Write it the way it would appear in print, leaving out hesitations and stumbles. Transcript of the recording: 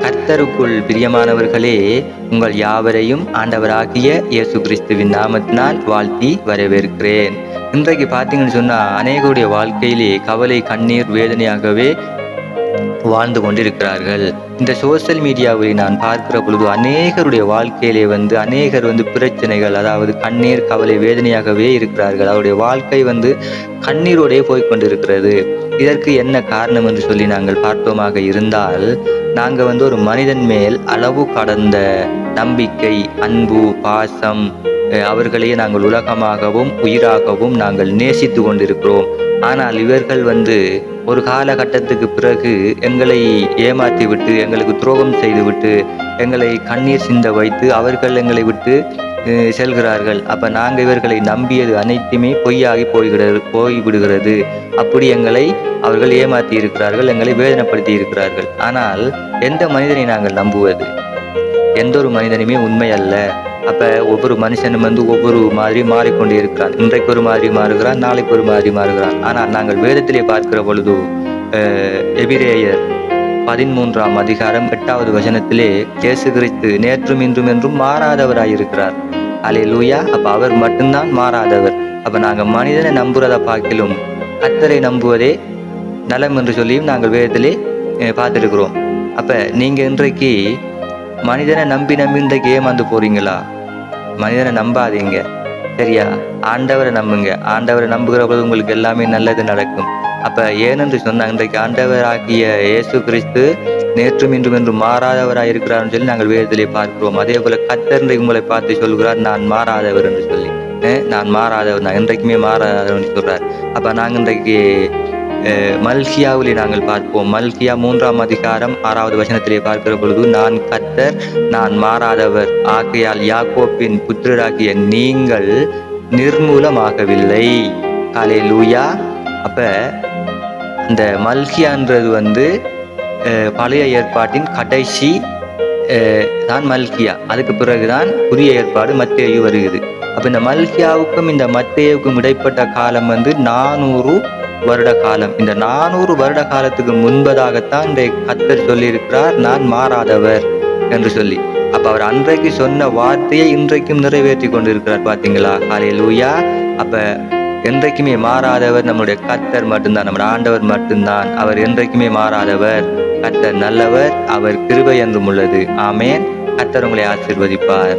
கர்த்தருக்குள் பிரியமானவர்களே, உங்கள் யாவரையும் ஆண்டவராகிய இயேசு கிறிஸ்துவின் நாமத்தினால் வாழ்த்தி வரவேற்கிறேன். இன்றைக்கு பார்த்தீங்கன்னு சொன்னால், அநேகருடைய வாழ்க்கையிலே கவலை, கண்ணீர், வேதனையாகவே வாழ்ந்து கொண்டிருக்கிறார்கள். இந்த சோசியல் மீடியாவை நான் பார்க்கிற பொழுது அநேகருடைய வாழ்க்கையிலே அநேகர் பிரச்சனைகள், அதாவது கண்ணீர், கவலை, வேதனையாகவே இருக்கிறார்கள். அவருடைய வாழ்க்கை கண்ணீரோடே போய்கொண்டிருக்கிறது. இதற்கு என்ன காரணம் என்று சொல்லி நாங்கள் பார்த்தோமாக இருந்தால், நாங்கள் ஒரு மனிதன் மேல் அளவு கடந்த நம்பிக்கை, அன்பு, பாசம், அவர்களையே நாங்கள் உலகமாகவும் உயிராகவும் நாங்கள் நேசித்து கொண்டிருக்கிறோம். ஆனால் இவர்கள் ஒரு காலகட்டத்துக்கு பிறகு எங்களை ஏமாற்றி விட்டு, எங்களுக்கு துரோகம் செய்துவிட்டு, எங்களை கண்ணீர் சிந்த வைத்து அவர்கள் எங்களை விட்டு செல்கிறார்கள். அப்போ நாங்கள் இவர்களை நம்பியது அனைத்துமே பொய்யாகி போய்விடுகிறது. அப்படி எங்களை அவர்கள் ஏமாற்றி இருக்கிறார்கள், எங்களை வேதனைப்படுத்தி இருக்கிறார்கள். ஆனால் எந்த மனிதனை நாங்கள் நம்புவது? எந்த ஒரு மனிதனுமே உண்மை அல்ல. அப்போ ஒவ்வொரு மனுஷனும் ஒவ்வொரு மாதிரி மாறிக்கொண்டே இருக்கிறான். இன்றைக்கு ஒரு மாதிரி மாறுகிறான், நாளைக்கு ஒரு மாதிரி மாறுகிறான். ஆனால் நாங்கள் வேதத்திலே பார்க்கிற பொழுது எபிரேயர் 13ஆம் அதிகாரம் 8வது வசனத்திலே இயேசு கிறிஸ்து நேற்றும் இன்றும் என்றும் மாறாதவராயிருக்கிறார். அல்லேலூயா. அப்போ அவர் மட்டும்தான் மாறாதவர். அப்போ நாங்கள் மனிதனை நம்புறதை பார்க்கிலும் கர்த்தரை நம்புவதே நலம் என்று சொல்லியும் நாங்கள் வேதத்திலே பார்த்துருக்கிறோம். அப்போ நீங்கள் இன்றைக்கு மனிதனை நம்பி இன்றைக்கு ஏமாந்து போறீங்களா? மனிதனை நம்பாதீங்க, சரியா? ஆண்டவரை நம்புங்க. ஆண்டவரை நம்புகிற போது உங்களுக்கு எல்லாமே நல்லது நடக்கும். அப்ப ஏனென்று சொன்னாங்க, இன்றைக்கு ஆண்டவராகிய இயேசு கிறிஸ்து நேற்றும் இன்றும் என்றும் மாறாதவராக இருக்கிறார்னு சொல்லி நாங்கள் வேதத்திலே பார்க்கிறோம். அதே போல கர்த்தர் இன்றைக்கு உங்களை பார்த்து சொல்கிறார், நான் மாறாதவர் என்று சொல்லி. நான் மாறாதவர், நான் இன்றைக்குமே மாறாதவர் என்று சொல்றார். அப்ப நாங்கள் இன்றைக்கு மல்கியாவிலே நாங்கள் பார்ப்போம். மல்கியா 3ஆம் அதிகாரம் 6வது வசனத்திலே பார்க்கிற பொழுது, நான் கர்த்தர், நான் மாறாதவர், ஆகையால் யாக்கோப்பின் புத்திரராகிய நீங்கள் நிர்மூலமாகவில்லை. அல்லேலூயா. அப்ப இந்த மல்கியான்றது பழைய ஏற்பாட்டின் கடைசி தான் மல்கியா. அதுக்கு பிறகுதான் புதிய ஏற்பாடு மத்தேயு வருகிறது. அப்ப இந்த மல்கியாவுக்கும் இந்த மத்தேயுக்கும் இடைப்பட்ட காலம் 400 வருட காலம். இந்த 400 வருட காலத்துக்கு முன்பதாகத்தான் இந்த கர்த்தர் சொல்லியிருக்கிறார், நான் மாறாதவர் என்று சொல்லி. அப்ப அவர் அன்றைக்கு சொன்ன வார்த்தையை இன்றைக்கும் நிறைவேற்றி கொண்டிருக்கிறார். பாத்தீங்களா? அல்லேலூயா. அப்ப என்றைக்குமே மாறாதவர் நம்முடைய கர்த்தர் மட்டும்தான், நம்முடைய ஆண்டவர் மட்டும்தான். அவர் என்றைக்குமே மாறாதவர். கர்த்தர் நல்லவர், அவர் கிருபை என்றும் உள்ளது. ஆமேன். கர்த்தர் உங்களை ஆசீர்வதிப்பார்.